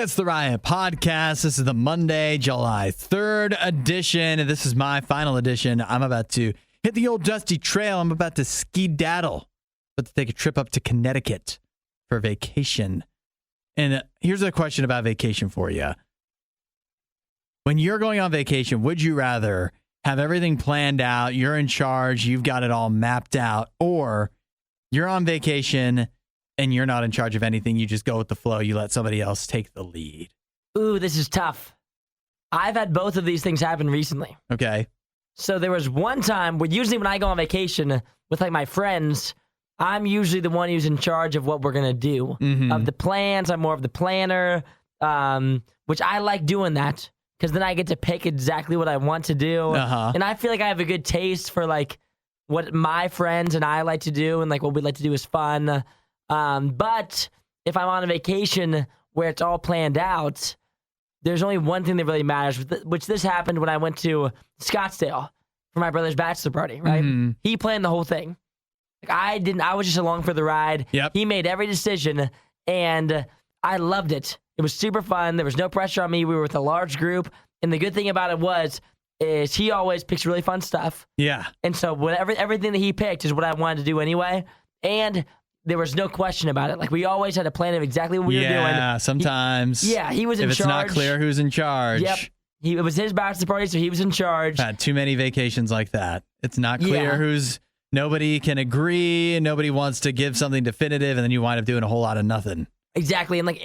It's the Riot Podcast. This is the Monday, July 3rd edition. This is my final edition. I'm about to hit the old dusty trail. I'm about to ski-daddle. About to take a trip up to Connecticut for vacation. And here's a question about vacation for you. When you're going on vacation, would you rather have everything planned out, you're in charge, you've got it all mapped out, or you're on vacation and you're not in charge of anything, you just go with the flow, you let somebody else take the lead? Ooh, this is tough. I've had both of these things happen recently. Okay. So there was one time where usually when I go on vacation with like my friends, I'm usually the one who's in charge of what we're going to do. Of the plans, I'm more of the planner, which I like doing that because then I get to pick exactly what I want to do. And I feel like I have a good taste for like what my friends and I like to do, and like what we like to do is fun. But if I'm on a vacation where it's all planned out, there's only one thing that really matters, which this happened when I went to Scottsdale for my brother's bachelor party, right? He planned the whole thing. Like I was just along for the ride. Yep. He made every decision, and I loved it. It was super fun. There was no pressure on me. We were with a large group, and the good thing about it is he always picks really fun stuff. Yeah. And so everything that he picked is what I wanted to do anyway, and there was no question about it. Like, we always had a plan of exactly what we were doing. Yeah, sometimes. He was in charge. If it's not clear who's in charge. Yep. It was his bachelor party, so he was in charge. I've had too many vacations like that. It's not clear nobody can agree, and nobody wants to give something definitive, and then you wind up doing a whole lot of nothing. Exactly. And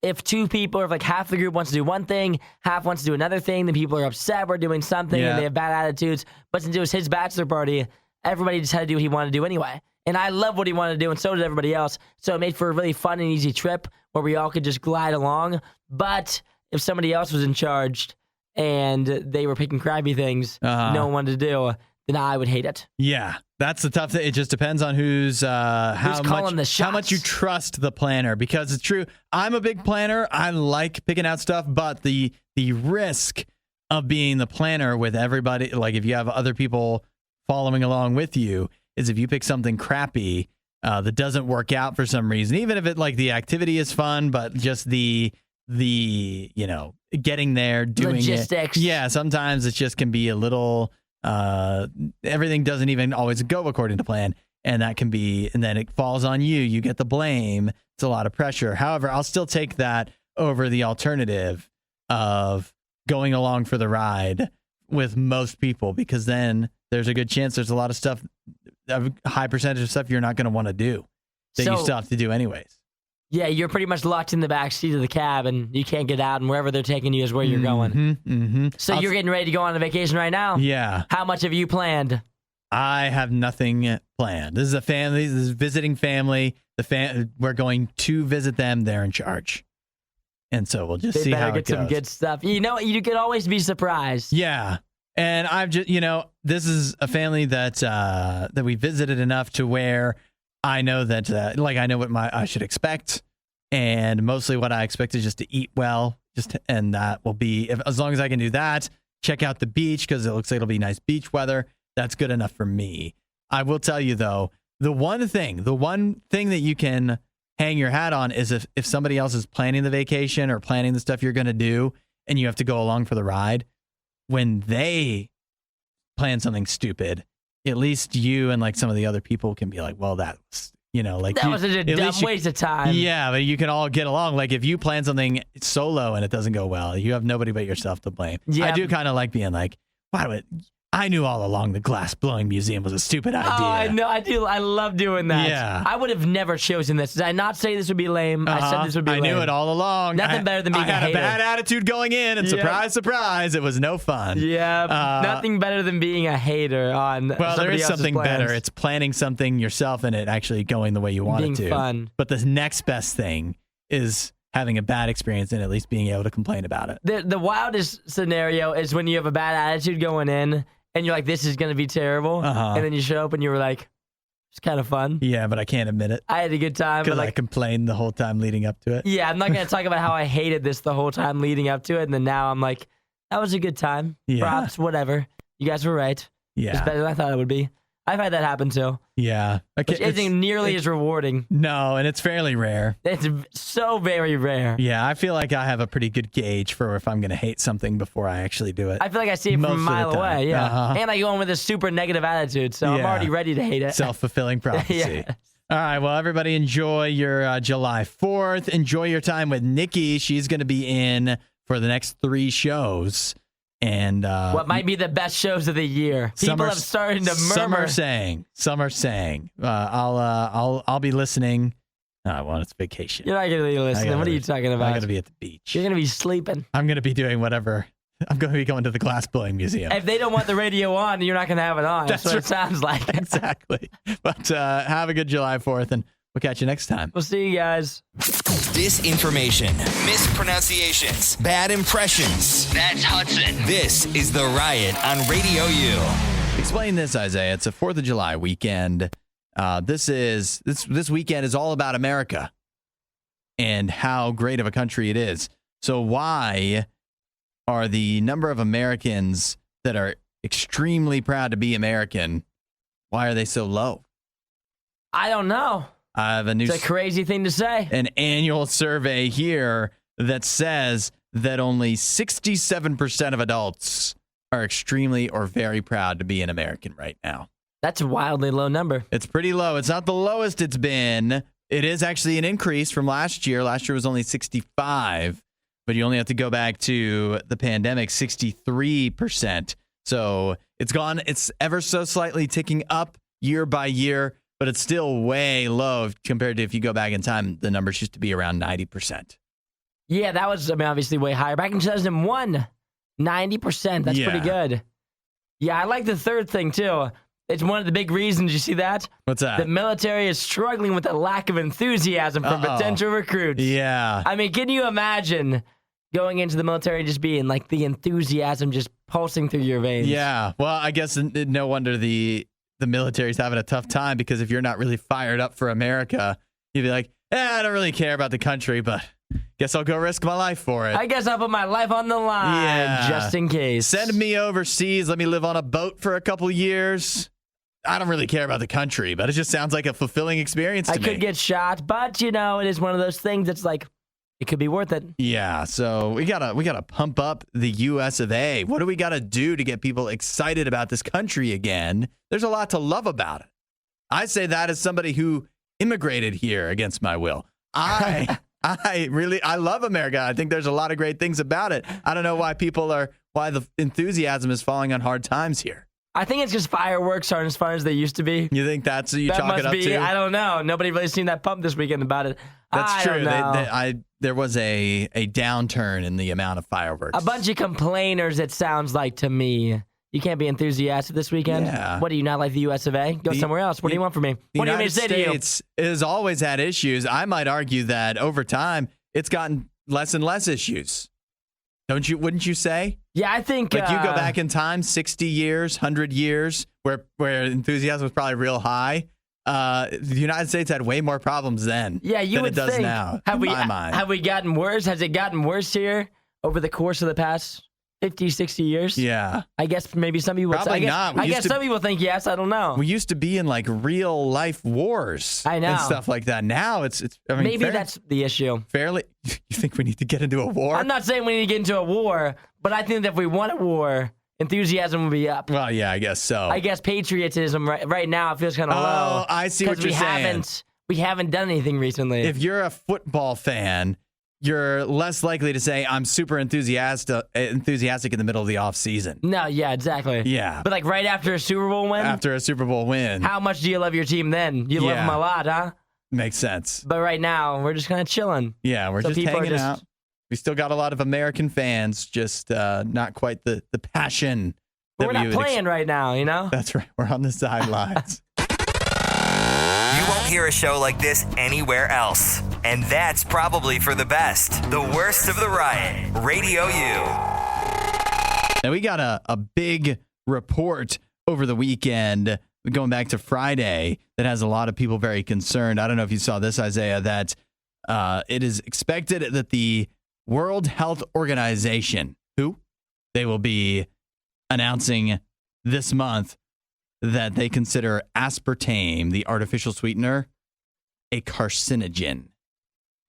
if two people, or if like half the group wants to do one thing, half wants to do another thing, then people are upset we're doing something, and they have bad attitudes. But since it was his bachelor party, everybody just had to do what he wanted to do anyway. And I love what he wanted to do, and so did everybody else. So it made for a really fun and easy trip where we all could just glide along. But if somebody else was in charge and they were picking crappy things no one wanted to do, then I would hate it. Yeah, that's the tough thing. It just depends on how much you trust the planner. Because it's true, I'm a big planner. I like picking out stuff, but the risk of being the planner with everybody, like if you have other people following along with you, is if you pick something crappy that doesn't work out for some reason, even if the activity is fun, but just the getting there, doing logistics. It. Yeah, sometimes it just can be a little, everything doesn't even always go according to plan. And that can be, and then it falls on you. You get the blame. It's a lot of pressure. However, I'll still take that over the alternative of going along for the ride with most people, because then there's a good chance there's a lot of stuff, a high percentage of stuff you're not going to want to do that you still have to do anyways. Yeah, you're pretty much locked in the back seat of the cab, and you can't get out, and wherever they're taking you is where you're going. So you're getting ready to go on a vacation right now? Yeah. How much have you planned? I have nothing planned. This is a family. This is visiting family. We're going to visit them. They're in charge. And so we'll just see how it goes. They better get some good stuff. You can always be surprised. Yeah. And I've just, this is a family that we visited enough to where I know that, I know what I should expect. And mostly what I expect is just to eat well. And that will be, as long as I can do that, check out the beach, because it looks like it'll be nice beach weather. That's good enough for me. I will tell you, though, the one thing that you can hang your hat on is if somebody else is planning the vacation or planning the stuff you're going to do, and you have to go along for the ride, when they plan something stupid, at least you and some of the other people can be like, well, that was, that was a dumb waste of time. Yeah, but you can all get along. Like, if you plan something solo and it doesn't go well, you have nobody but yourself to blame. Yeah. I do kind of like being like, I knew all along the glass blowing museum was a stupid idea. Oh, I know. I do. I love doing that. Yeah. I would have never chosen this. Did I not say this would be lame? I said this would be lame. I knew it all along. Nothing better than being a hater. I had a bad attitude going in, and surprise, surprise, it was no fun. Yeah. Nothing better than being a hater on somebody else's plans. Well, there is something better. It's planning something yourself and it actually going the way you want it to. Being fun. But the next best thing is having a bad experience and at least being able to complain about it. The wildest scenario is when you have a bad attitude going in, and you're like, this is going to be terrible. And then you show up and you were like, it's kind of fun. Yeah, but I can't admit it. I had a good time. Because I complained the whole time leading up to it. Yeah, I'm not going to talk about how I hated this the whole time leading up to it. And then now I'm like, that was a good time. Yeah. Props, whatever. You guys were right. Yeah. It's better than I thought it would be. I've had that happen too. Yeah. Which isn't nearly as rewarding. No, and it's fairly rare. It's so very rare. Yeah, I feel like I have a pretty good gauge for if I'm going to hate something before I actually do it. I feel like I see it from a mile away, yeah. Uh-huh. And I go in with a super negative attitude, so I'm already ready to hate it. Self-fulfilling prophecy. Yes. All right, well, everybody enjoy your July 4th. Enjoy your time with Nikki. She's going to be in for the next 3 shows. And what might be the best shows of the year? People have started to murmur. Some are saying. I'll be listening. Well, it's vacation. You're not going to be listening. What are you talking about? I'm going to be at the beach. You're going to be sleeping. I'm going to be doing whatever. I'm going to be going to the glass blowing museum. If they don't want the radio on, you're not going to have it on. That's what it sounds like. Exactly. But have a good July 4th, and we'll catch you next time. We'll see you guys. Disinformation, mispronunciations, bad impressions. That's Hudson. This is The Riot on Radio U. Explain this, Isaiah. It's a 4th of July weekend. This weekend is all about America and how great of a country it is. So why are the number of Americans that are extremely proud to be American, why are they so low? I don't know. I have It's a crazy thing to say. An annual survey here that says that only 67% of adults are extremely or very proud to be an American right now. That's a wildly low number. It's pretty low. It's not the lowest it's been. It is actually an increase from last year. Last year was only 65, but you only have to go back to the pandemic, 63%. So it's ever so slightly ticking up year by year, but it's still way low compared to if you go back in time, the numbers used to be around 90%. Yeah, that was, obviously way higher. Back in 2001, 90%. That's pretty good. Yeah, I like the third thing, too. It's one of the big reasons. You see that? What's that? The military is struggling with a lack of enthusiasm for potential recruits. Yeah. I mean, can you imagine going into the military just being like the enthusiasm just pulsing through your veins? Yeah. Well, I guess no wonder the military's having a tough time, because if you're not really fired up for America, you'd be like, I don't really care about the country, but guess I'll go risk my life for it. I guess I'll put my life on the line just in case. Send me overseas. Let me live on a boat for a couple years. I don't really care about the country, but it just sounds like a fulfilling experience to me. I could get shot, but, it is one of those things that's like, it could be worth it. Yeah, so we gotta pump up the US of A. What do we gotta do to get people excited about this country again? There's a lot to love about it. I say that as somebody who immigrated here against my will. I love America. I think there's a lot of great things about it. I don't know why the enthusiasm is falling on hard times here. I think it's because fireworks aren't as fun as they used to be. You think that's what you chalk it up to? I don't know. Nobody really seen that pump this weekend about it. That's true. There was a downturn in the amount of fireworks. A bunch of complainers, it sounds like to me. You can't be enthusiastic this weekend? Yeah. What, do you not like the US of A? Go somewhere else. What do you want from me? What do you want me to say to you? The United States has always had issues. I might argue that over time, it's gotten less and less issues. Wouldn't you say? Yeah, I think... Like you go back in time, 60 years, 100 years, where enthusiasm was probably real high. The United States had way more problems then than it does now, in my mind. Have we gotten worse? Has it gotten worse here over the course of the past 50, 60 years? Yeah. I guess maybe some people... Probably not. I guess some people think yes. I don't know. We used to be in like real life wars. I know. And stuff like that. Now it's maybe that's the issue. You think we need to get into a war? I'm not saying we need to get into a war, but I think that if we want a war, enthusiasm will be up. Well, yeah, I guess so. I guess patriotism right now it feels kind of low. Oh, I see what you're saying. We haven't done anything recently. If you're a football fan, you're less likely to say, I'm super enthusiastic in the middle of the off season. No, yeah, exactly. Yeah. But like right after a Super Bowl win? After a Super Bowl win. How much do you love your team then? You love them a lot, huh? Makes sense. But right now, we're just kind of chilling. Yeah, we're just hanging out. We still got a lot of American fans, just not quite the passion. We're not playing right now, That's right. We're on the sidelines. You won't hear a show like this anywhere else. And that's probably for the best. The Worst of the Riot. Radio U. Now, we got a big report over the weekend, going back to Friday, that has a lot of people very concerned. I don't know if you saw this, Isaiah, that it is expected that the World Health Organization, they will be announcing this month, that they consider aspartame, the artificial sweetener, a carcinogen.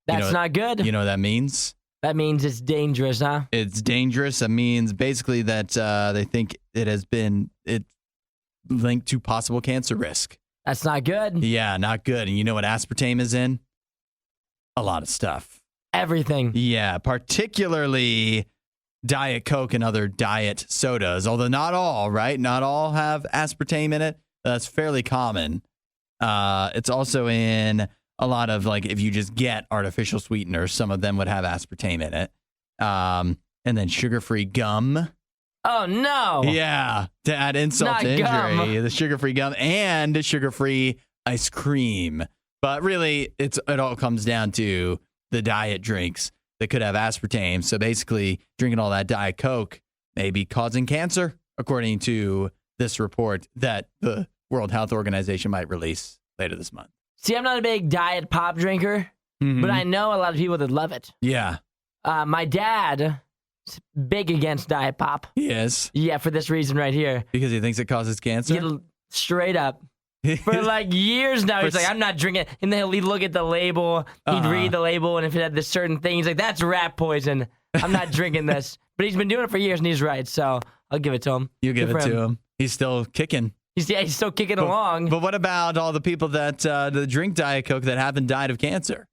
That's not good. You know what that means? That means it's dangerous, huh? It's dangerous. It means basically that they think it's linked to possible cancer risk. That's not good. Yeah, not good. And you know what aspartame is in? A lot of stuff. Everything. Yeah, particularly Diet Coke and other diet sodas, although not all, right? Not all have aspartame in it. That's fairly common. It's also in a lot of, like, if you just get artificial sweeteners, some of them would have aspartame in it. And then sugar-free gum. Oh, no. Yeah, to add insult to injury, gum. the sugar-free gum and sugar-free ice cream. But really, it all comes down to the diet drinks that could have aspartame. So basically, drinking all that Diet Coke may be causing cancer, according to this report that the World Health Organization might release later this month. See, I'm not a big diet pop drinker, but I know a lot of people that love it. Yeah. My dad is big against diet pop. Yes. Yeah, for this reason right here. Because he thinks it causes cancer? Straight up. For like years now, he's like, I'm not drinking. And then he'd look at the label, he'd read the label, and if it had this certain thing, he's like, that's rat poison. I'm not drinking this. But he's been doing it for years, and he's right, so I'll give it to him. You give it to him. He's still kicking. He's still kicking along. But what about all the people that drink Diet Coke that haven't died of cancer?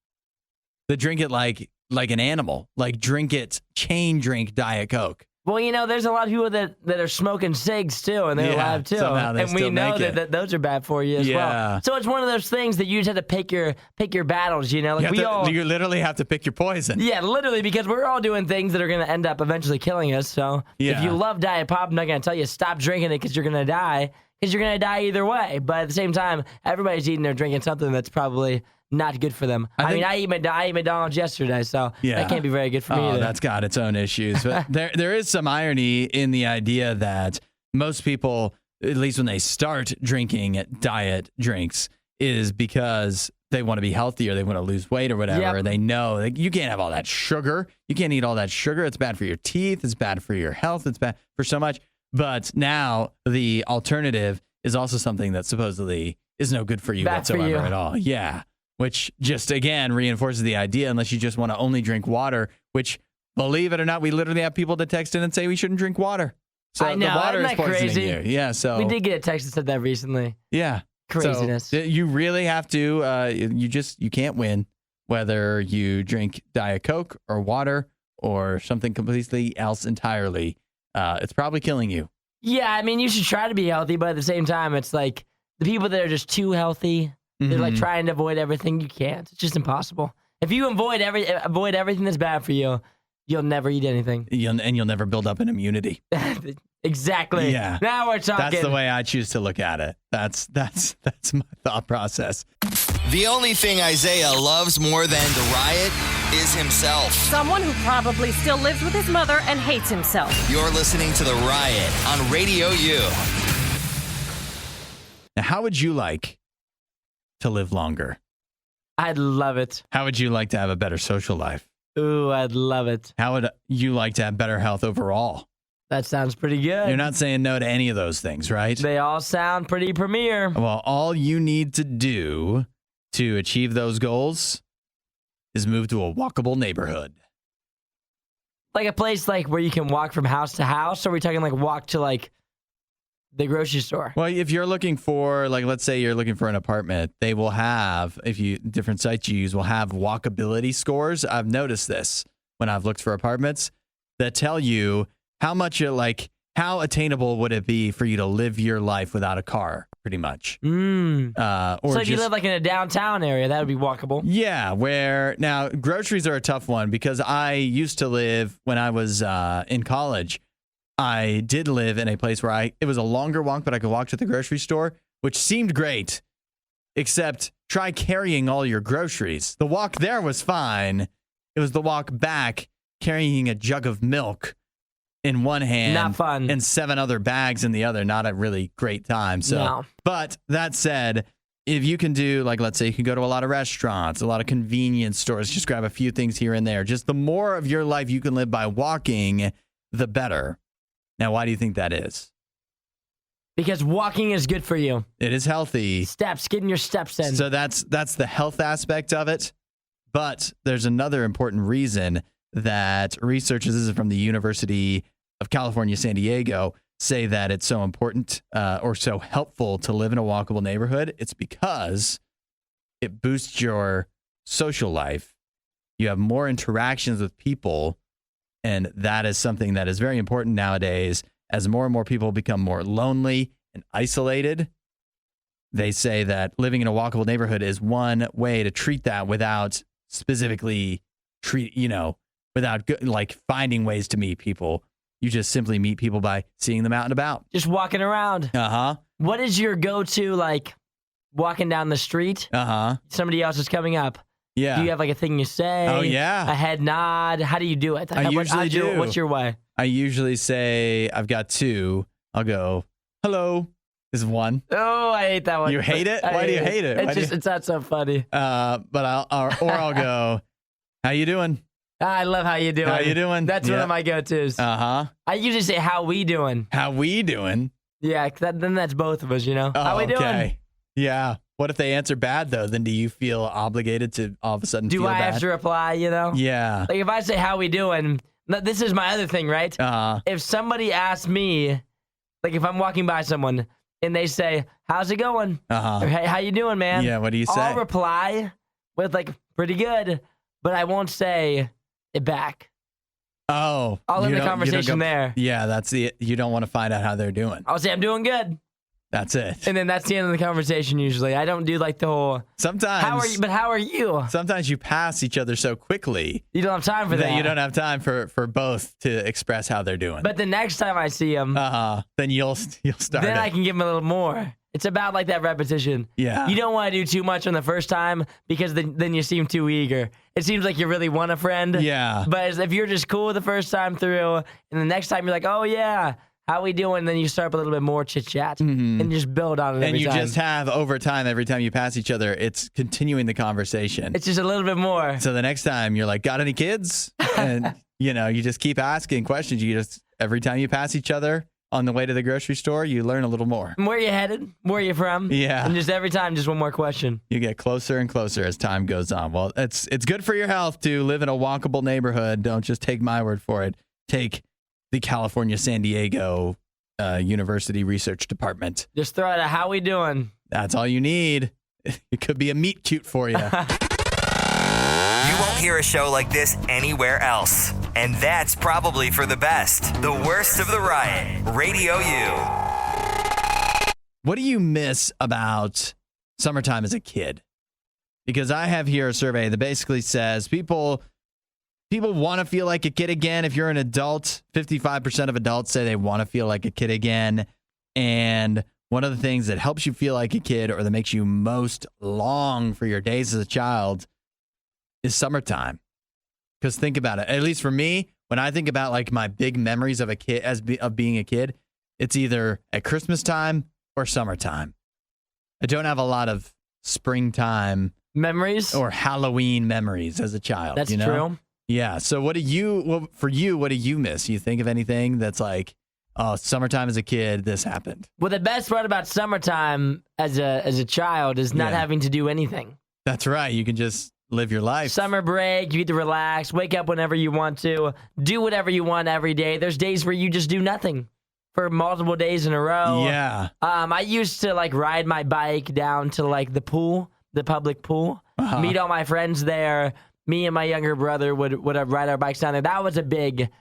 That drink it like an animal. Like drink it, chain drink Diet Coke. Well, you know, there's a lot of people that are smoking cigs too, and they're alive too. And we know that those are bad for you as well. So it's one of those things that you just have to pick your battles, you know? Like you literally have to pick your poison. Yeah, literally, because we're all doing things that are going to end up eventually killing us. So if you love Diet Pop, I'm not going to tell you stop drinking it because you're going to die. Because you're going to die either way. But at the same time, everybody's eating or drinking something that's probably not good for them. I ate McDonald's yesterday, so that can't be very good for me either. That's got its own issues. But there is some irony in the idea that most people, at least when they start drinking diet drinks, is because they want to be healthy or they want to lose weight or whatever. They know you can't have all that sugar. You can't eat all that sugar. It's bad for your teeth. It's bad for your health. It's bad for so much. But now the alternative is also something that supposedly is no good for you whatsoever at all. Yeah. Which just, again, reinforces the idea, unless you just want to only drink water, which, believe it or not, we literally have people that text in and say we shouldn't drink water. So I know, the water isn't that is poisoning crazy? you. Yeah, so we did get a text that said that recently. Yeah. Craziness. So you really have to, you can't win whether you drink Diet Coke or water or something completely else entirely. It's probably killing you. Yeah, I mean, you should try to be healthy, but at the same time, it's like the people that are just too healthy, they're like trying to avoid everything. You can't. It's just impossible. If you avoid everything that's bad for you, you'll never eat anything. And you'll never build up an immunity. Exactly. Yeah. Now we're talking. That's the way I choose to look at it. That's my thought process. The only thing Isaiah loves more than the riot is himself. Someone who probably still lives with his mother and hates himself. You're listening to The Riot on Radio U. Now, how would you like to live longer? I'd love it. How would you like to have a better social life? Ooh, I'd love it. How would you like to have better health overall? That sounds pretty good. You're not saying no to any of those things, right? They all sound pretty premier. Well, all you need to do to achieve those goals is move to a walkable neighborhood. Like a place like where you can walk from house to house, or are we talking like walk to like the grocery store? Well, if you're looking for, like, let's say you're looking for an apartment, they will have, different sites you use will have walkability scores. I've noticed this when I've looked for apartments that tell you how much how attainable would it be for you to live your life without a car, pretty much. So if you live like in a downtown area, that would be walkable. Yeah, now groceries are a tough one because I used to live, when I was in college, I did live in a place where it was a longer walk, but I could walk to the grocery store, which seemed great, except try carrying all your groceries. The walk there was fine. It was the walk back carrying a jug of milk in one hand, not fun, and 7 other bags in the other. Not a really great time. So, no. But that said, if you can do, like, let's say you can go to a lot of restaurants, a lot of convenience stores, just grab a few things here and there. Just the more of your life you can live by walking, the better. Now, why do you think that is? Because walking is good for you. It is healthy. Steps, getting your steps in. So that's the health aspect of it. But there's another important reason that researchers, this is from the University of California, San Diego, say that it's so important or so helpful to live in a walkable neighborhood. It's because it boosts your social life. You have more interactions with people. And that is something that is very important nowadays. As more and more people become more lonely and isolated, they say that living in a walkable neighborhood is one way to treat that without specifically without like finding ways to meet people. You just simply meet people by seeing them out and about. Just walking around. Uh-huh. What is your go-to, like, walking down the street? Uh-huh. Somebody else is coming up. Yeah. Do you have, like, a thing you say? Oh, yeah. A head nod? How do you do it? I usually do. What's your way? I usually say, I've got two. I'll go, hello, is one. Oh, I hate that one. You hate it? Why do you hate it? It's not so funny. But I'll go, how you doing? I love how you doing. How you doing? That's one of my go-tos. Uh-huh. I usually say, how we doing? How we doing? Yeah, then that's both of us, you know? Oh, how we doing? Yeah. What if they answer bad, though? Then do you feel obligated to all of a sudden feel bad? Do I have to reply, you know? Yeah. Like, if I say, how we doing, this is my other thing, right? If somebody asks me, like, if I'm walking by someone and they say, how's it going? Or, hey, how you doing, man? Yeah, what do you say? I'll reply with, like, pretty good, but I won't say it back. Oh. I'll end the conversation there. Yeah, that's you don't want to find out how they're doing. I'll say, I'm doing good. That's it. And then that's the end of the conversation usually. I don't do like the whole, sometimes. How are you? Sometimes you pass each other so quickly. You don't have time for that. You don't have time for both to express how they're doing. But the next time I see them, then you'll start. Then I can give them a little more. It's about like that repetition. Yeah. You don't want to do too much on the first time because then you seem too eager. It seems like you really want a friend. Yeah. But if you're just cool the first time through, and the next time you're like, oh yeah, how we doing? Then you start up a little bit more chit chat and just build on it. And you just have over time, every time you pass each other, it's continuing the conversation. It's just a little bit more. So the next time you're like, got any kids? And you just keep asking questions. You just every time you pass each other on the way to the grocery store, you learn a little more. Where you headed? Where you from? Yeah. And just every time, just one more question. You get closer and closer as time goes on. Well, it's good for your health to live in a walkable neighborhood. Don't just take my word for it. Take the California San Diego University Research Department. Just throw it out. How we doing? That's all you need. It could be a meet cute for you. You won't hear a show like this anywhere else. And that's probably for the best. The Worst of the Riot. RadioU. What do you miss about summertime as a kid? Because I have here a survey that basically says people want to feel like a kid again. If you're an adult, 55% of adults say they want to feel like a kid again. And one of the things that helps you feel like a kid or that makes you most long for your days as a child is summertime. Because think about it. At least for me, when I think about like my big memories of a kid of being a kid, it's either at Christmas time or summertime. I don't have a lot of springtime memories or Halloween memories as a child. That's true. Yeah. So what do you miss? You think of anything that's like, oh, summertime as a kid, this happened? Well, the best part about summertime as a child is not having to do anything. That's right. You can just live your life. Summer break, you get to relax, wake up whenever you want to, do whatever you want every day. There's days where you just do nothing for multiple days in a row. Yeah. I used to like ride my bike down to like the pool, the public pool, meet all my friends there. Me and my younger brother would ride our bikes down there. That was a big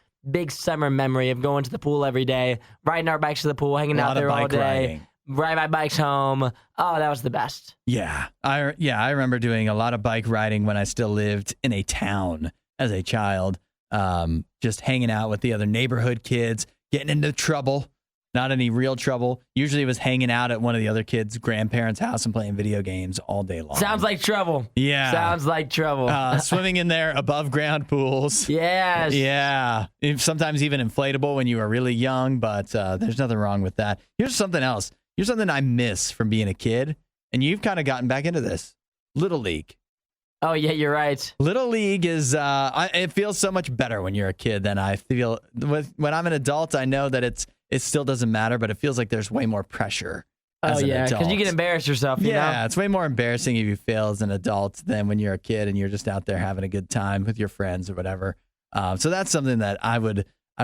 summer memory of going to the pool every day, riding our bikes to the pool, hanging out there all day, ride my bikes home. Oh, that was the best. Yeah. I remember doing a lot of bike riding when I still lived in a town as a child, just hanging out with the other neighborhood kids, getting into trouble. Not any real trouble. Usually it was hanging out at one of the other kids' grandparents' house and playing video games all day long. Sounds like trouble. Yeah. Sounds like trouble. Swimming in their above ground pools. Yes. Yeah. Sometimes even inflatable when you were really young, but there's nothing wrong with that. Here's something else. Here's something I miss from being a kid, and you've kind of gotten back into this. Little League. Oh, yeah, you're right. Little League is, it feels so much better when you're a kid than I feel when I'm an adult. I know that it's it still doesn't matter, but it feels like there's way more pressure. Oh, as an yeah, because you adult. can embarrass yourself, you know? Yeah, it's way more embarrassing if you fail as an adult than when you're a kid and you're just out there having a good time with your friends or whatever. So that's something that I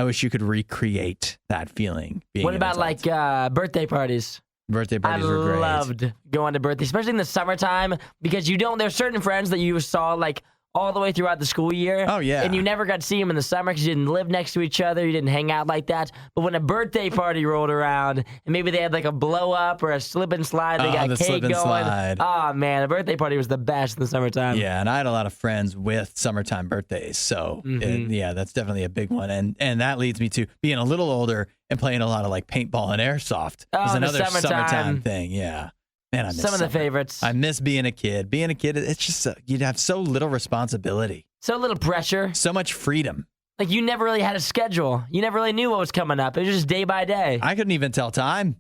wish you could recreate that feeling. What about like birthday parties? Birthday parties were great. I loved going to birthdays, especially in the summertime, because there's certain friends that you saw like all the way throughout the school year. Oh, yeah. And you never got to see them in the summer because you didn't live next to each other. You didn't hang out like that. But when a birthday party rolled around and maybe they had like a blow up or a slip and slide, they got the cake slip and going. slide. Oh, man, a birthday party was the best in the summertime. Yeah, and I had a lot of friends with summertime birthdays. So, that's definitely a big one. And that leads me to being a little older and playing a lot of like paintball and airsoft. Was another summertime thing. Yeah. Man, I miss some of the summer. favorites. I miss being a kid. Being a kid, it's just, you'd have so little responsibility. So little pressure. So much freedom. Like you never really had a schedule. You never really knew what was coming up. It was just day by day. I couldn't even tell time.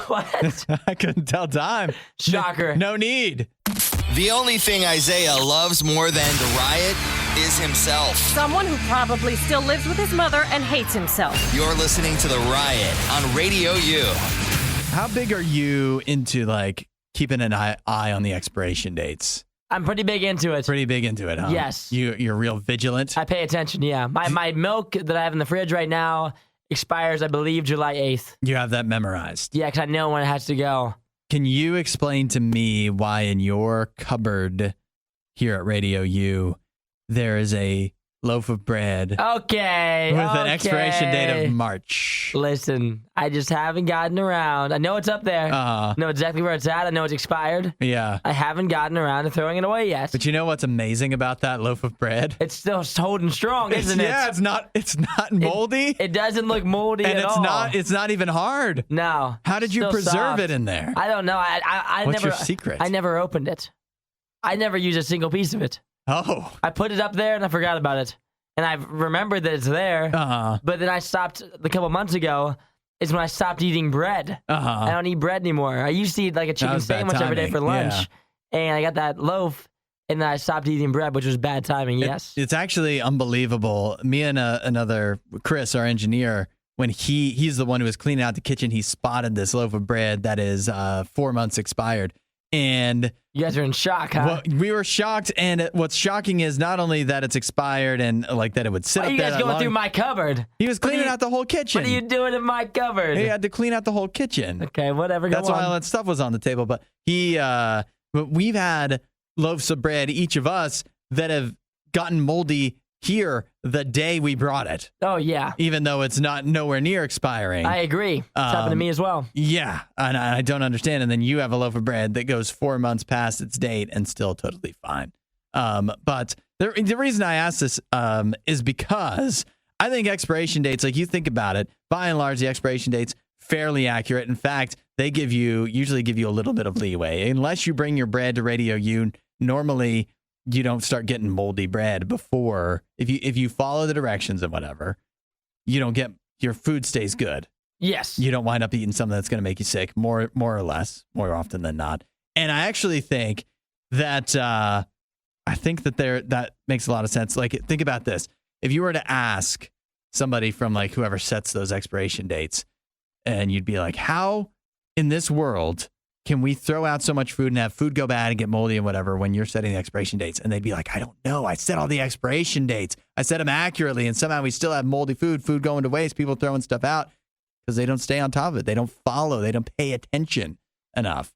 What? I couldn't tell time. Shocker. No need. The only thing Isaiah loves more than the riot is himself. Someone who probably still lives with his mother and hates himself. You're listening to The Riot on Radio U. How big are you into like keeping an eye on the expiration dates? I'm pretty big into it. Pretty big into it, huh? Yes. You're real vigilant. I pay attention, yeah. My milk that I have in the fridge right now expires, I believe, July 8th. You have that memorized. Yeah, because I know when it has to go. Can you explain to me why in your cupboard here at Radio U there is a loaf of bread Okay. with an expiration date of March? Listen, I just haven't gotten around. I know it's up there. I know exactly where it's at. I know it's expired. Yeah. I haven't gotten around to throwing it away yet. But you know what's amazing about that loaf of bread? It's still holding strong, isn't it? Yeah, it's not moldy. It doesn't look moldy and at all. it's not even hard. No. How did you Still preserve soft. it in there? I don't know. I What's never. your secret? I never opened it. I never used a single piece of it. Oh. I put it up there and I forgot about it. And I remembered that it's there. But then I stopped a couple months ago. Is when I stopped eating bread. I don't eat bread anymore. I used to eat like a chicken sandwich every day for lunch. Yeah. And I got that loaf. And then I stopped eating bread, which was bad timing, yes. It's actually unbelievable. Me and another, Chris, our engineer, when he's the one who was cleaning out the kitchen, he spotted this loaf of bread that is 4 months expired. And you guys are in shock, huh? Well, we were shocked. And what's shocking is not only that it's expired and like that it would sit up there. Why are you guys going through my cupboard? He was cleaning out the whole kitchen. What are you doing in my cupboard? He had to clean out the whole kitchen. Okay, whatever. That's why all that stuff was on the table. But we've had loaves of bread, each of us, that have gotten moldy here the day we brought it. Oh, yeah. Even though it's not nowhere near expiring. I agree. It's happened to me as well. Yeah, and I don't understand. And then you have a loaf of bread that goes 4 months past its date and still totally fine. But the reason I ask this is because I think expiration dates, like you think about it, by and large, the expiration date's fairly accurate. In fact, they usually give you a little bit of leeway. Unless you bring your bread to Radio U, normally you don't start getting moldy bread before. If you follow the directions and whatever, your food stays good. Yes. You don't wind up eating something that's going to make you sick, more or less, more often than not. And I actually think that that makes a lot of sense. Like, think about this. If you were to ask somebody from like whoever sets those expiration dates, and you'd be like, how in this world can we throw out so much food and have food go bad and get moldy and whatever when you're setting the expiration dates? And they'd be like, I don't know. I set all the expiration dates. I set them accurately. And somehow we still have moldy food going to waste, people throwing stuff out because they don't stay on top of it. They don't follow. They don't pay attention enough.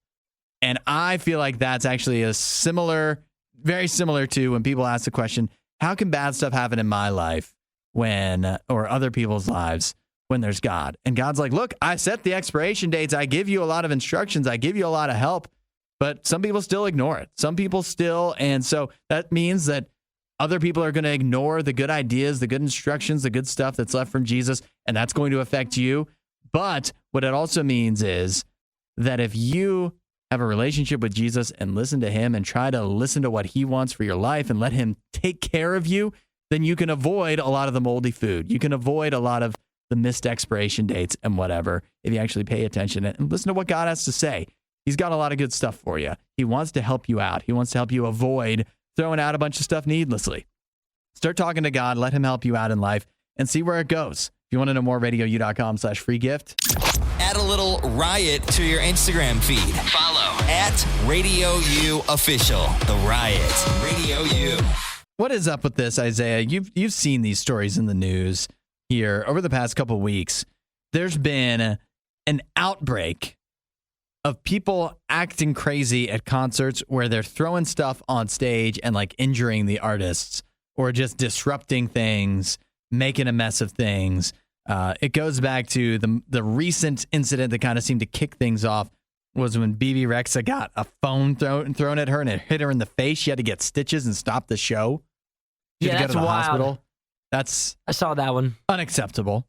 And I feel like that's actually very similar to when people ask the question, how can bad stuff happen in my life or other people's lives when there's God? And God's like, look, I set the expiration dates. I give you a lot of instructions. I give you a lot of help, but some people still ignore it. Some people still. And so that means that other people are going to ignore the good ideas, the good instructions, the good stuff that's left from Jesus. And that's going to affect you. But what it also means is that if you have a relationship with Jesus and listen to him and try to listen to what he wants for your life and let him take care of you, then you can avoid a lot of the moldy food. You can avoid a lot of the missed expiration dates and whatever, if you actually pay attention and listen to what God has to say. He's got a lot of good stuff for you. He wants to help you out. He wants to help you avoid throwing out a bunch of stuff needlessly. Start talking to God, let him help you out in life and see where it goes. If you want to know more, radiou.com/free gift. Add a little riot to your Instagram feed. Follow @RadioU Official. The Riot. Radio U. What is up with this, Isaiah? You've seen these stories in the news here over the past couple weeks. There's been an outbreak of people acting crazy at concerts where they're throwing stuff on stage and like injuring the artists or just disrupting things, making a mess of things. It goes back to the recent incident that kind of seemed to kick things off was when BB Rexa got a phone thrown at her and it hit her in the face. She had to get stitches and stop the show. She had to go to the hospital. I saw that one. Unacceptable.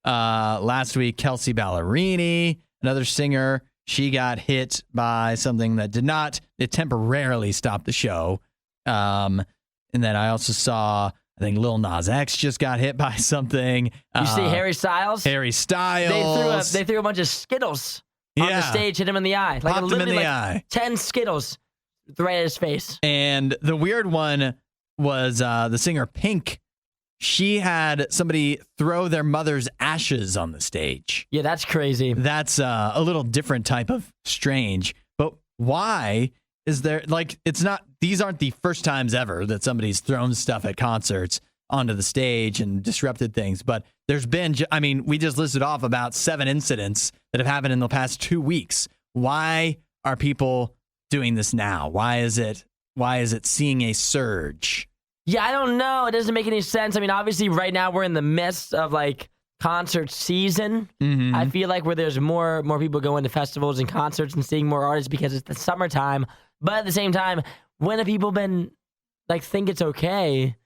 Last week, Kelsey Ballerini, another singer, she got hit by something that did not, it temporarily stopped the show. And then I also saw, I think Lil Nas X just got hit by something. You see Harry Styles? Harry Styles. They threw a bunch of Skittles on the stage, hit him in the eye. Like popped him in the eye. 10 Skittles right at his face. And the weird one was the singer Pink. She had somebody throw their mother's ashes on the stage. Yeah, that's crazy. That's a little different type of strange. But why is there, like, these aren't the first times ever that somebody's thrown stuff at concerts onto the stage and disrupted things. But there's been, we just listed off about 7 incidents that have happened in the past 2 weeks. Why are people doing this now? Why is it seeing a surge? Yeah, I don't know. It doesn't make any sense. I mean, obviously, right now we're in the midst of like concert season. Mm-hmm. I feel like where there's more people going to festivals and concerts and seeing more artists because it's the summertime. But at the same time, when have people been like think it's okay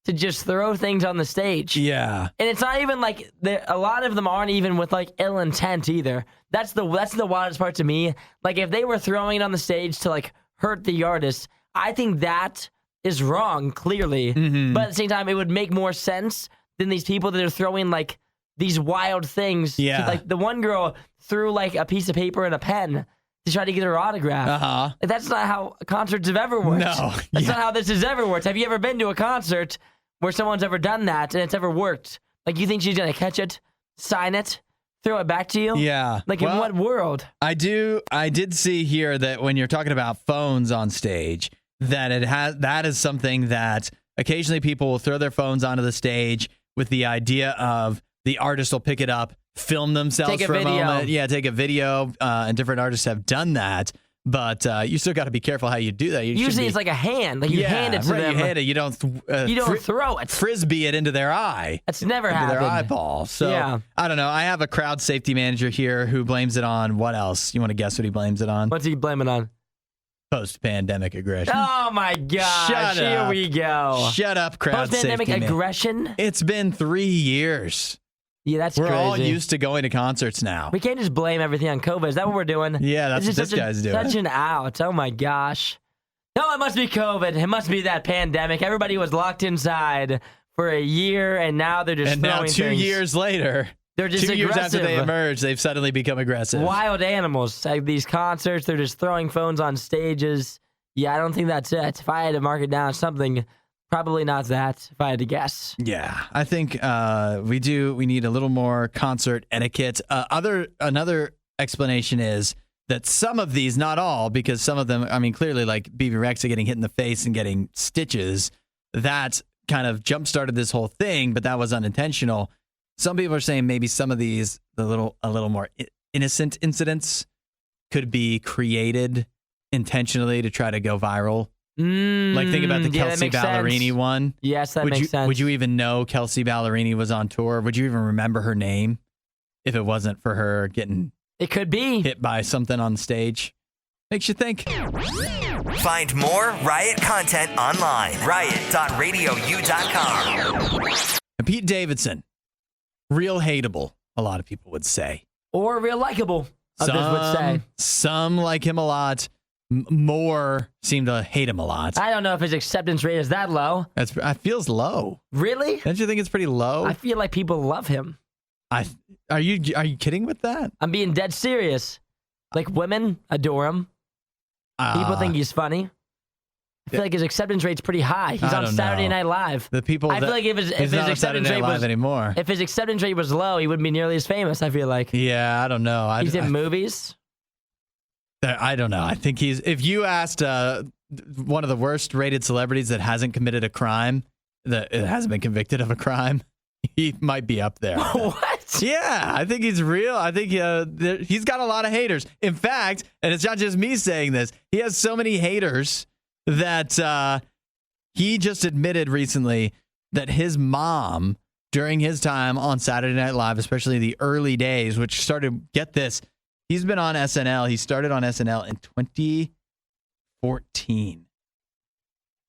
to just throw things on the stage? Yeah, and it's not even like a lot of them aren't even with like ill intent either. That's the wildest part to me. Like if they were throwing it on the stage to like hurt the artist, I think that is wrong, clearly. Mm-hmm. But at the same time, it would make more sense than these people that are throwing like these wild things. Yeah. Like the one girl threw like a piece of paper and a pen to try to get her autograph. Uh-huh. That's not how concerts have ever worked. No. That's not how this has ever worked. Have you ever been to a concert where someone's ever done that and it's ever worked? Like you think she's going to catch it, sign it, throw it back to you? Yeah. Like in what world? I did see here that when you're talking about phones on stage, that is something that occasionally people will throw their phones onto the stage with the idea of the artist will pick it up, film themselves for a moment. Yeah, take a video. And different artists have done that. But you still got to be careful how you do that. Usually it's like a hand. Like you hand it to them. You hand it. You don't throw it. Frisbee it into their eye. That's never happened. Their eyeball. So, yeah. I don't know. I have a crowd safety manager here who blames it on what else? You want to guess what he blames it on? What's he blaming on? Post-pandemic aggression. Oh my gosh. Shut Here up. we go. Shut up, crowd safety. Post-pandemic aggression? It's been 3 years. Yeah, that's we're crazy. We're all used to going to concerts now. We can't just blame everything on COVID. Is that what we're doing? Yeah, that's what this guy's doing. Such an out. Oh my gosh. No, it must be COVID. It must be that pandemic. Everybody was locked inside for a year, and now they're just throwing things. And now 2 years later, they're just 2 years after they emerged, they've suddenly become aggressive. Wild animals. Like these concerts, they're just throwing phones on stages. Yeah, I don't think that's it. If I had to mark it down something, probably not that, if I had to guess. Yeah, I think we need a little more concert etiquette. Another explanation is that some of these, not all, because some of them, clearly like BB Rexa getting hit in the face and getting stitches, that kind of jump-started this whole thing, but that was unintentional. Some people are saying maybe some of these, a little more innocent incidents could be created intentionally to try to go viral. Like think about the Kelsey Ballerini one. Yes, that makes sense. Would you even know Kelsey Ballerini was on tour? Would you even remember her name if it wasn't for her getting hit by something on stage? Makes you think. Find more Riot content online. Riot.radiou.com. And Pete Davidson, real hateable, a lot of people would say. Or real likable, others would say. Some like him a lot. More seem to hate him a lot. I don't know if his acceptance rate is that low. It feels low. Really? Don't you think it's pretty low? I feel like people love him. Are you kidding with that? I'm being dead serious. Like women adore him. People think he's funny. I feel like his acceptance rate's pretty high. He's I on don't Saturday know. Night Live. The people I feel like if his he's not on acceptance Saturday rate Night was Live anymore. if his acceptance rate was low, he wouldn't be nearly as famous. I feel like Yeah, I don't know. he's in movies. I don't know. I think he's. If you asked one of the worst rated celebrities that hasn't committed a crime, that hasn't been convicted of a crime, he might be up there. What? Yeah, I think he's real. I think he's got a lot of haters. In fact, and it's not just me saying this, he has so many haters that he just admitted recently that his mom, during his time on Saturday Night Live, especially the early days, which started, get this, he's been on SNL. He started on SNL in 2014.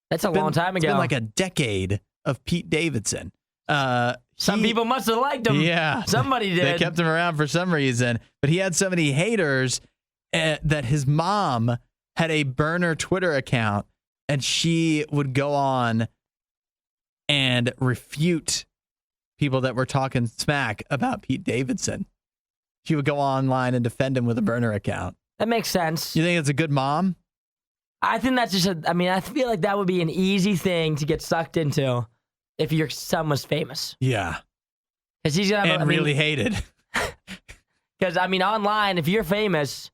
That's a long time ago. It's been like a decade of Pete Davidson. Some people must have liked him. Yeah. Somebody did. They kept him around for some reason. But he had so many haters that his mom had a burner Twitter account, and she would go on and refute people that were talking smack about Pete Davidson. She would go online and defend him with a burner account. That makes sense. You think it's a good mom? I think that's just I feel like that would be an easy thing to get sucked into if your son was famous. Yeah. Because he's going to really hated. Because, online, if you're famous,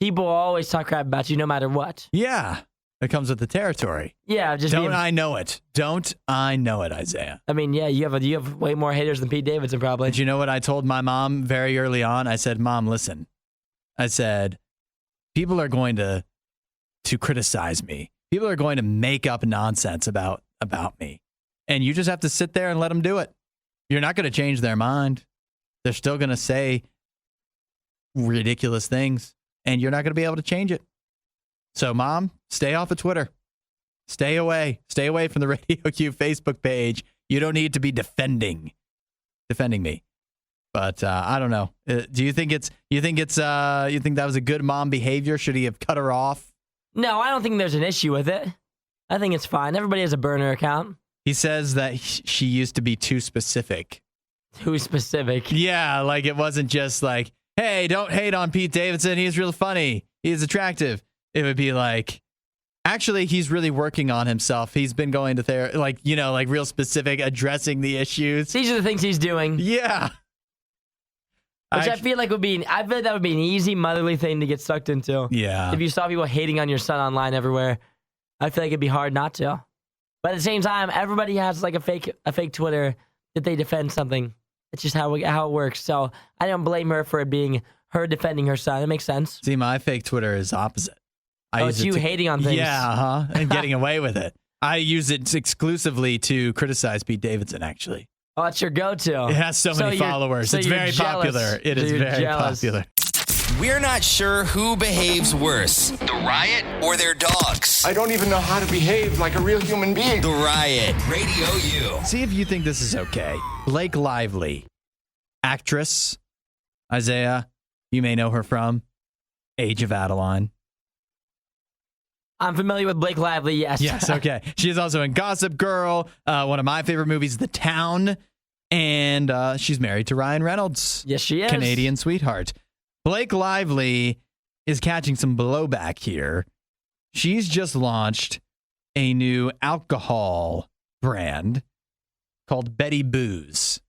people always talk crap about you no matter what. Yeah. It comes with the territory. Yeah. I know it? Don't I know it, Isaiah? Yeah, you have way more haters than Pete Davidson, probably. But you know what I told my mom very early on? I said, Mom, listen. I said, people are going to criticize me. People are going to make up nonsense about me. And you just have to sit there and let them do it. You're not going to change their mind. They're still going to say ridiculous things, and you're not going to be able to change it. So, Mom, stay off of Twitter. Stay away. Stay away from the RadioU Facebook page. You don't need to be defending me. But I don't know. Do you think you think that was a good mom behavior? Should he have cut her off? No, I don't think there's an issue with it. I think it's fine. Everybody has a burner account. He says that she used to be too specific. Too specific? Yeah, like it wasn't just like, hey, don't hate on Pete Davidson. He's real funny. He's attractive. It would be like, actually, he's really working on himself. He's been going to therapy, like real specific, addressing the issues. These are the things he's doing. Yeah. Which I feel like that would be an easy motherly thing to get sucked into. Yeah. If you saw people hating on your son online everywhere, I feel like it'd be hard not to. But at the same time, everybody has like a fake Twitter that they defend something. It's just how it works. So I don't blame her for it being her defending her son. It makes sense. See, my fake Twitter is opposite. It's you hating on things. Yeah, and getting away with it. I use it exclusively to criticize Pete Davidson, actually. Oh, it's your go-to. It has so many followers. It's very popular. It is very popular. We're not sure who behaves worse, the Riot or their dogs. I don't even know how to behave like a real human being. The Riot, Radio U. See if you think this is okay. Blake Lively, actress. Isaiah, you may know her from Age of Adeline. I'm familiar with Blake Lively, yes. Yes, okay. She is also in Gossip Girl, one of my favorite movies, The Town, and she's married to Ryan Reynolds. Yes, she is. Canadian sweetheart. Blake Lively is catching some blowback here. She's just launched a new alcohol brand called Betty Booze.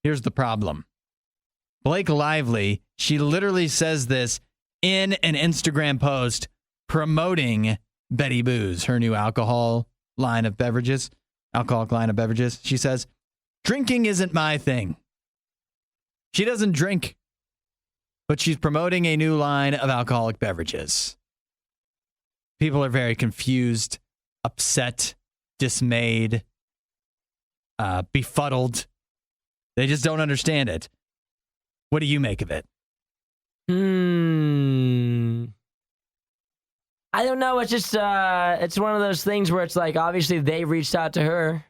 Here's the problem. Blake Lively, she literally says this in an Instagram post promoting Betty Booze, her new alcoholic line of beverages. She says, drinking isn't my thing. She doesn't drink, but she's promoting a new line of alcoholic beverages. People are very confused, upset, dismayed, befuddled. They just don't understand it. What do you make of it? I don't know. It's just, it's one of those things where it's like, obviously they reached out to her.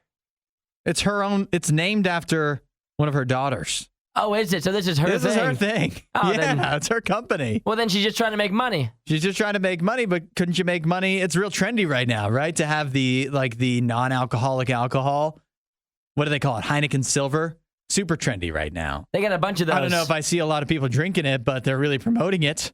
It's her own, it's named after one of her daughters. Oh, is it? So this is her thing? This is her thing. Oh, yeah, it's her company. Well, then she's just trying to make money. She's just trying to make money, but couldn't you make money? It's real trendy right now, right? To have the non-alcoholic alcohol. What do they call it? Heineken Silver. Super trendy right now. They got a bunch of those. I don't know if I see a lot of people drinking it, but they're really promoting it.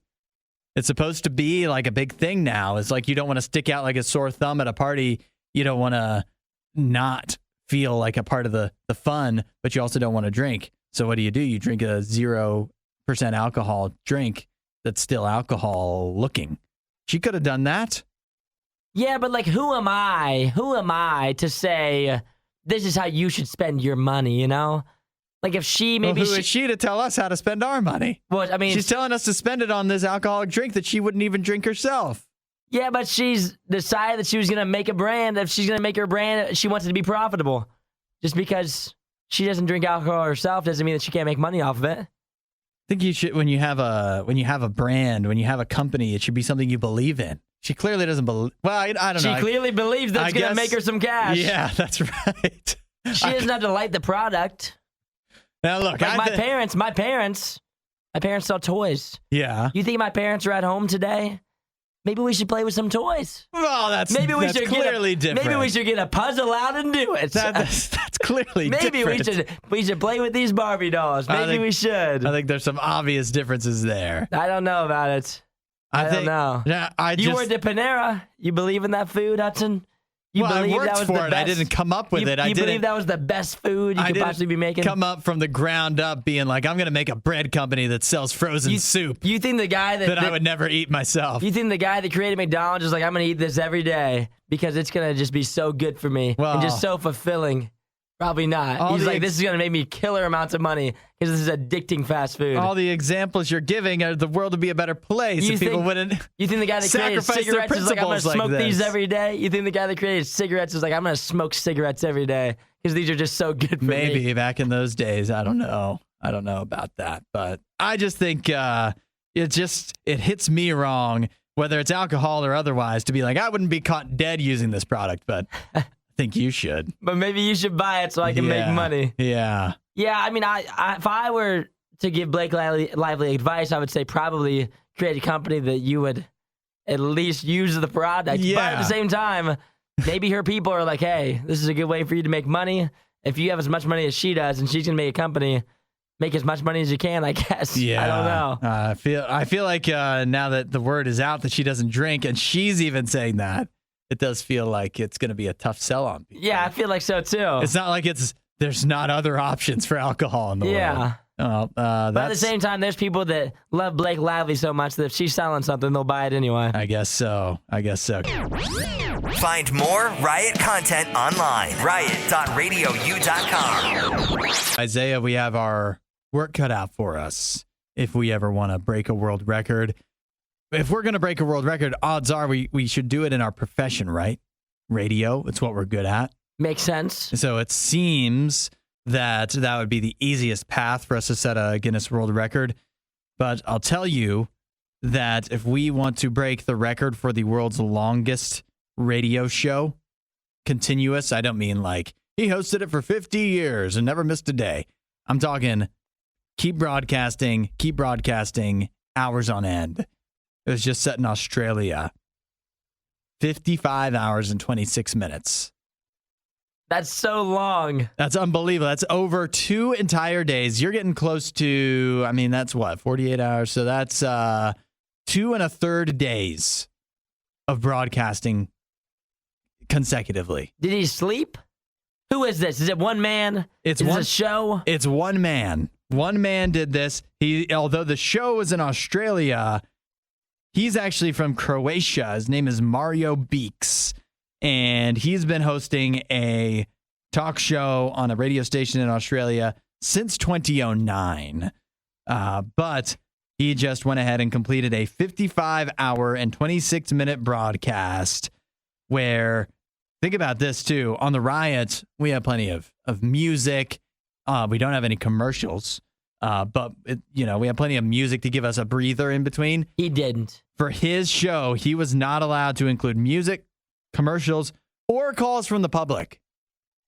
It's supposed to be like a big thing now. It's like you don't want to stick out like a sore thumb at a party. You don't want to not feel like a part of the fun, but you also don't want to drink. So what do? You drink a 0% alcohol drink that's still alcohol looking. She could have done that. Yeah, but like, who am I? Who am I to say this is how you should spend your money, you know? Like if she maybe who is she to tell us how to spend our money? Well, I mean, she's telling us to spend it on this alcoholic drink that she wouldn't even drink herself. Yeah, but she's decided that she was going to make a brand. If she's going to make her brand, she wants it to be profitable. Just because she doesn't drink alcohol herself doesn't mean that she can't make money off of it. I think you should when you have a brand, when you have a company, it should be something you believe in. She clearly doesn't believe. Well, I don't know. She clearly believes that it's going to make her some cash. Yeah, that's right. She doesn't have to like the product. Now look, like my parents sell toys. Yeah. You think my parents are at home today? Maybe we should play with some toys. Well, that's clearly different. Maybe we should get a puzzle out and do it. That's clearly different. Maybe we should play with these Barbie dolls. Maybe we should. I think there's some obvious differences there. I don't know about it. I don't know. Yeah, you worked at Panera. You believe in that food, Hudson? I worked for it. I didn't come up with it. You believe that was the best food you could possibly be making? Come up from the ground up being like, I'm going to make a bread company that sells frozen soup. You think the guy that I would never eat myself. You think the guy that created McDonald's is like, I'm going to eat this every day because it's going to just be so good for me and just so fulfilling? Probably not. He's like, this is going to make me killer amounts of money because this is addicting fast food. All the examples you're giving are the world would be a better place if people wouldn't. You think the guy that created cigarettes is like, I'm going to smoke these every day? You think the guy that created cigarettes is like, I'm going to smoke cigarettes every day because these are just so good for me? Maybe back in those days. I don't know. I don't know about that. But I just think it hits me wrong, whether it's alcohol or otherwise, to be like, I wouldn't be caught dead using this product, but I think you should. But maybe you should buy it so I can make money. Yeah. Yeah, I mean, if I were to give Blake Lively advice, I would say probably create a company that you would at least use the product. Yeah. But at the same time, maybe her people are like, hey, this is a good way for you to make money. If you have as much money as she does and she's going to make a company, make as much money as you can, I guess. Yeah. I don't know. I feel like now that the word is out that she doesn't drink, and she's even saying that, it does feel like it's going to be a tough sell on people. Yeah, I feel like so too. It's not like there's not other options for alcohol in the world. Yeah. But at the same time, there's people that love Blake Lively so much that if she's selling something, they'll buy it anyway. I guess so. Find more Riot content online. Riot.radiou.com. Isaiah, we have our work cut out for us if we ever want to break a world record. If we're going to break a world record, odds are we should do it in our profession, right? Radio, it's what we're good at. Makes sense. So it seems that would be the easiest path for us to set a Guinness World Record. But I'll tell you that if we want to break the record for the world's longest radio show, continuous, I don't mean like he hosted it for 50 years and never missed a day. I'm talking keep broadcasting hours on end. It was just set in Australia. 55 hours and 26 minutes. That's so long. That's unbelievable. That's over 2 entire days. You're getting close to, 48 hours. So that's 2 1/3 days of broadcasting consecutively. Did he sleep? Who is this? Is it one man? Is it a show? It's one man. One man did this. Although the show was in Australia, he's actually from Croatia. His name is Mario Beeks, and he's been hosting a talk show on a radio station in Australia since 2009. But he just went ahead and completed a 55-hour and 26-minute broadcast where, think about this too, on the Riot, we have plenty of music. We don't have any commercials. But we have plenty of music to give us a breather in between. He didn't. For his show, he was not allowed to include music, commercials, or calls from the public.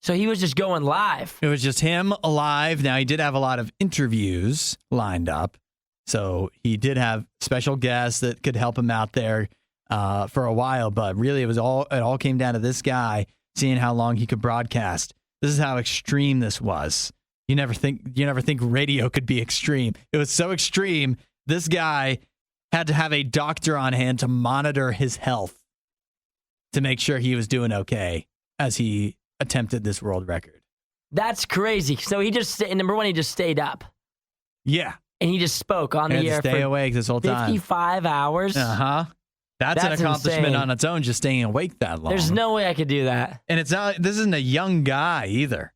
So he was just going live. It was just him live. Now, he did have a lot of interviews lined up. So he did have special guests that could help him out there for a while. But really, it all came down to this guy seeing how long he could broadcast. This is how extreme this was. You never think radio could be extreme. It was so extreme. This guy had to have a doctor on hand to monitor his health to make sure he was doing okay as he attempted this world record. That's crazy. So he just, number one, he just stayed up. Yeah. And he just spoke on the air stay awake this whole time. 55 hours? Uh-huh. That's an accomplishment insane. On its own, just staying awake that long. There's no way I could do that. And it's not, this isn't a young guy either.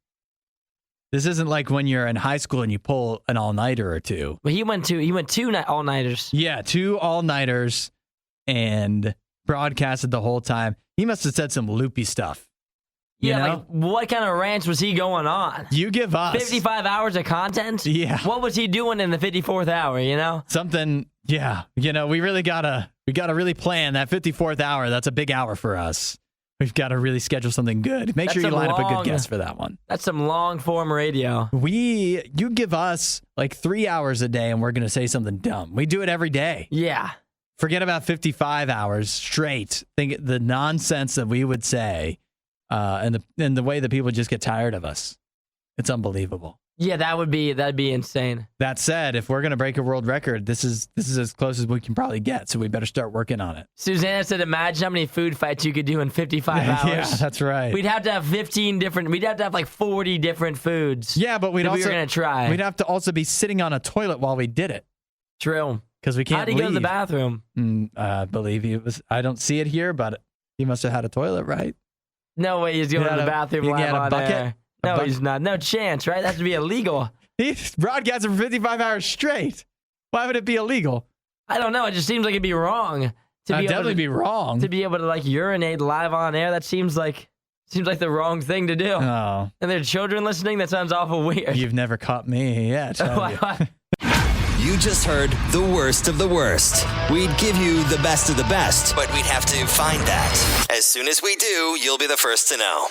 This isn't like when you're in high school and you pull an all-nighter or two. But he went two all-nighters. Yeah, 2 all-nighters and broadcasted the whole time. He must have said some loopy stuff. Yeah, like what kind of rants was he going on? You give us 55 hours of content? Yeah. What was he doing in the 54th hour, you know? Something, yeah. You know, we gotta really plan that 54th hour. That's a big hour for us. We've got to really schedule something good. Make sure you line up a good guest for that one. That's some long form radio. You give us like 3 hours a day and we're going to say something dumb. We do it every day. Yeah. Forget about 55 hours straight. Think the nonsense that we would say and the way that people just get tired of us. It's unbelievable. Yeah, that'd be insane. That said, if we're going to break a world record, this is as close as we can probably get, so we better start working on it. Susanna said, imagine how many food fights you could do in 55 hours. Yeah, that's right. We'd have to have 15 different, we'd have to have like 40 different foods. Yeah, but we were going to try. We'd have to also be sitting on a toilet while we did it. True. Because we can't How'd he go to the bathroom? I believe he was, I don't see it here, but he must have had a toilet, right? No way he's going to the bathroom live on air. No, he's not. No chance, right? That has to be illegal. He's broadcasting for 55 hours straight. Why would it be illegal? I don't know. It just seems like it'd be wrong. Definitely be wrong. To be able to like urinate live on air, that seems like the wrong thing to do. Oh. And there are children listening? That sounds awful weird. You've never caught me yet, have you? You just heard the worst of the worst. We'd give you the best of the best, but we'd have to find that. As soon as we do, you'll be the first to know.